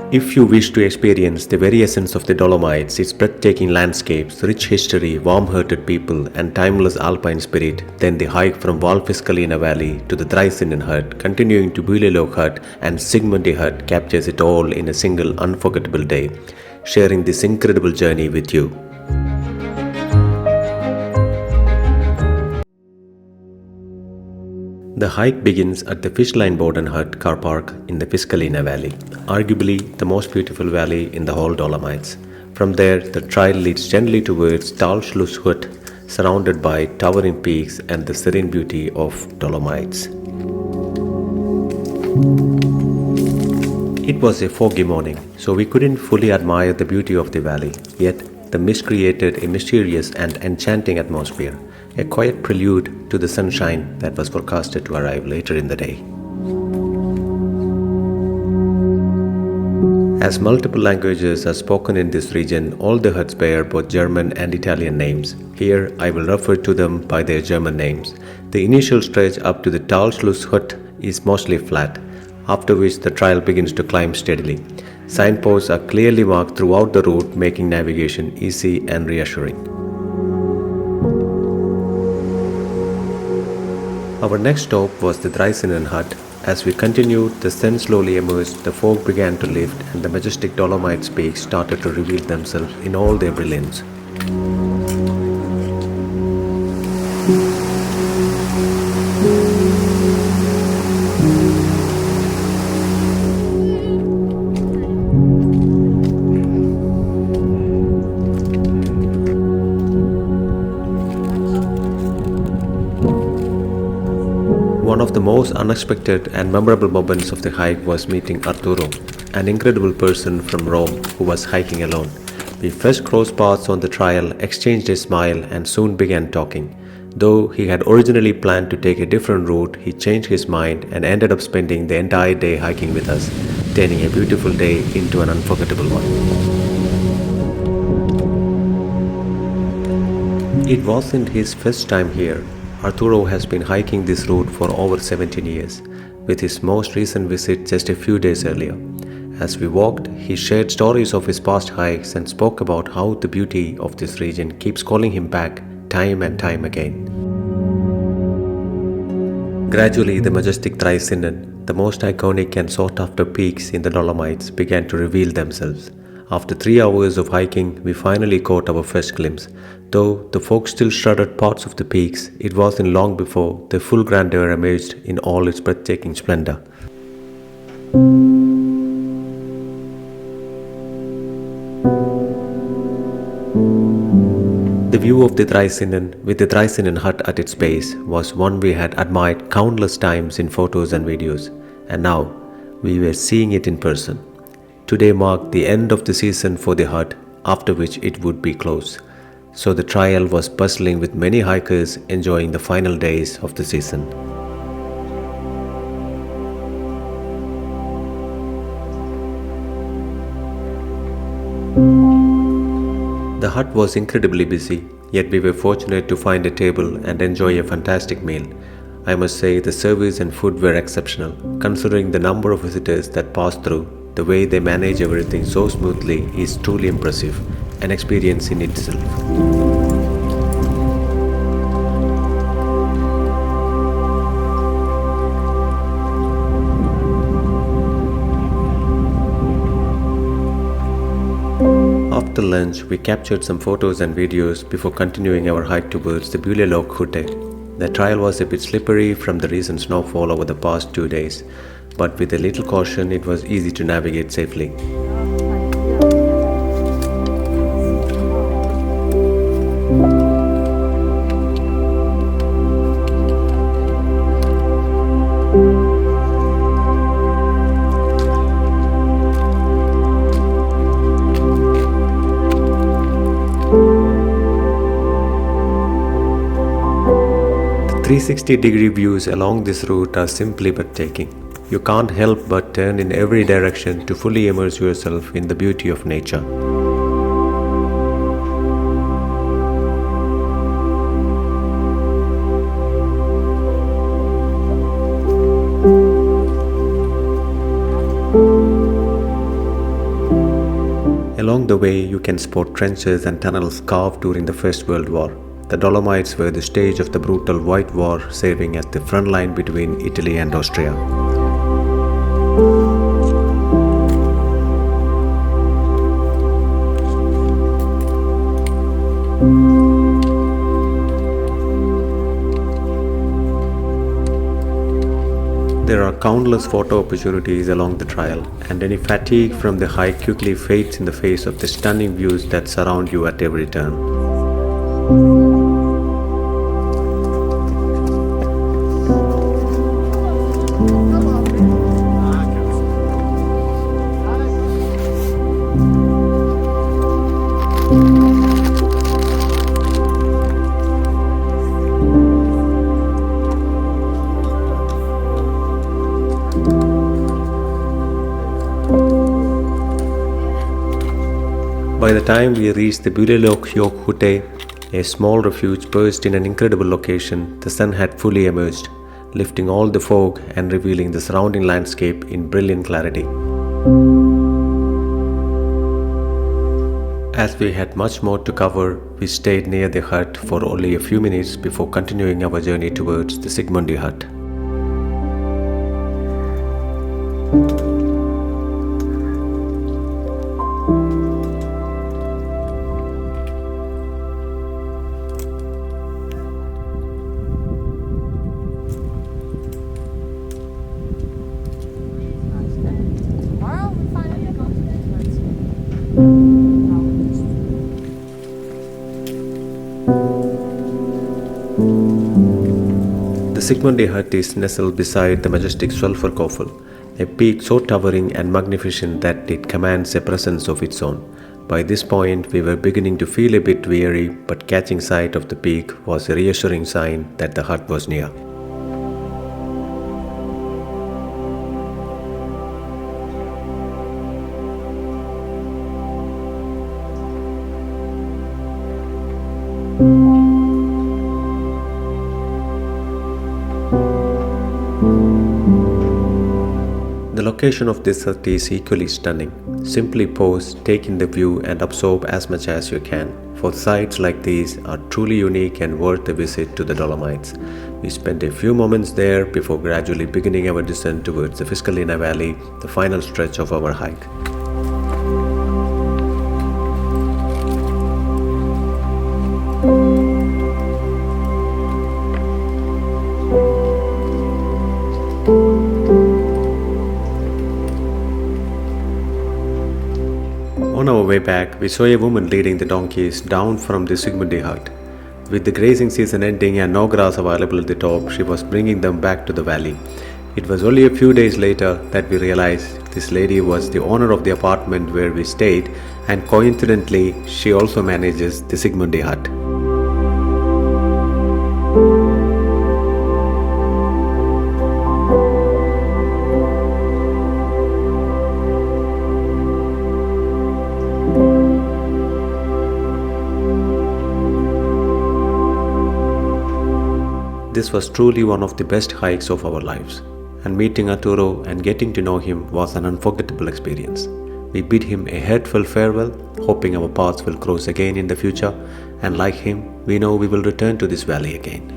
If you wish to experience the very essence of the Dolomites, its breathtaking landscapes, rich history, warm-hearted people, and timeless alpine spirit, then the hike from Val Fiscalina Valley to the Dreizinnen hut, continuing to Büellelejoch hut and Zsigmondy hut, captures it all in a single unforgettable day, sharing this incredible journey with you. The hike begins at the Fishline Board and Hut car park in the Fiscalina Valley, arguably the most beautiful valley in the whole Dolomites. From there, the trail leads gently towards Tal Hut, surrounded by towering peaks and the serene beauty of Dolomites. It was a foggy morning, so we couldn't fully admire the beauty of the valley, yet the mist created a mysterious and enchanting atmosphere, a quiet prelude to the sunshine that was forecasted to arrive later in the day. As multiple languages are spoken in this region, all the huts bear both German and Italian names. Here, I will refer to them by their German names. The initial stretch up to the Talschluss hut is mostly flat, after which the trail begins to climb steadily. Signposts are clearly marked throughout the route, making navigation easy and reassuring. Our next stop was the Dreizinnen hut. As we continued, the sun slowly emerged, the fog began to lift, and the majestic Dolomites peaks started to reveal themselves in all their brilliance. One of the most unexpected and memorable moments of the hike was meeting Arturo, an incredible person from Rome who was hiking alone. We first crossed paths on the trail, exchanged a smile, and soon began talking. Though he had originally planned to take a different route, he changed his mind and ended up spending the entire day hiking with us, turning a beautiful day into an unforgettable one. It wasn't his first time here. Arturo has been hiking this route for over 17 years, with his most recent visit just a few days earlier. As we walked, he shared stories of his past hikes and spoke about how the beauty of this region keeps calling him back time and time again. Gradually, the majestic Dreizinnen, the most iconic and sought-after peaks in the Dolomites, began to reveal themselves. After 3 hours of hiking, we finally caught our first glimpse. Though the fog still shrouded parts of the peaks, it wasn't long before the full grandeur emerged in all its breathtaking splendor. The view of the Dreizinnen, with the Dreizinnen hut at its base, was one we had admired countless times in photos and videos, and now we were seeing it in person. Today marked the end of the season for the hut, after which it would be closed. So the trail was bustling with many hikers enjoying the final days of the season. The hut was incredibly busy, yet we were fortunate to find a table and enjoy a fantastic meal. I must say the service and food were exceptional, considering the number of visitors that passed through. The way they manage everything so smoothly is truly impressive, an experience in itself. After lunch, we captured some photos and videos before continuing our hike towards the Büellelejoch hut. The trail was a bit slippery from the recent snowfall over the past 2 days, but with a little caution, it was easy to navigate safely. The 360-degree views along this route are simply breathtaking. You can't help but turn in every direction to fully immerse yourself in the beauty of nature. Along the way, you can spot trenches and tunnels carved during the First World War. The Dolomites were the stage of the brutal White War, serving as the front line between Italy and Austria. There are countless photo opportunities along the trail, and any fatigue from the hike quickly fades in the face of the stunning views that surround you at every turn. By the time we reached the Büellelejoch, a small refuge perched in an incredible location, the sun had fully emerged, lifting all the fog and revealing the surrounding landscape in brilliant clarity. As we had much more to cover, we stayed near the hut for only a few minutes before continuing our journey towards the Zsigmondy hut. The Zsigmondy hut is nestled beside the majestic Sulphur Koffel, a peak so towering and magnificent that it commands a presence of its own. By this point, we were beginning to feel a bit weary, but catching sight of the peak was a reassuring sign that the hut was near. The location of this hut is equally stunning. Simply pause, take in the view and absorb as much as you can, for sites like these are truly unique and worth a visit to the Dolomites. We spent a few moments there before gradually beginning our descent towards the Fiscalina Valley, the final stretch of our hike. On our way back, we saw a woman leading the donkeys down from the Zsigmondy hut. With the grazing season ending and no grass available at the top, she was bringing them back to the valley. It was only a few days later that we realized this lady was the owner of the apartment where we stayed, and coincidentally, she also manages the Zsigmondy hut. This was truly one of the best hikes of our lives, and meeting Arturo and getting to know him was an unforgettable experience. We bid him a heartfelt farewell, hoping our paths will cross again in the future, and like him, we know we will return to this valley again.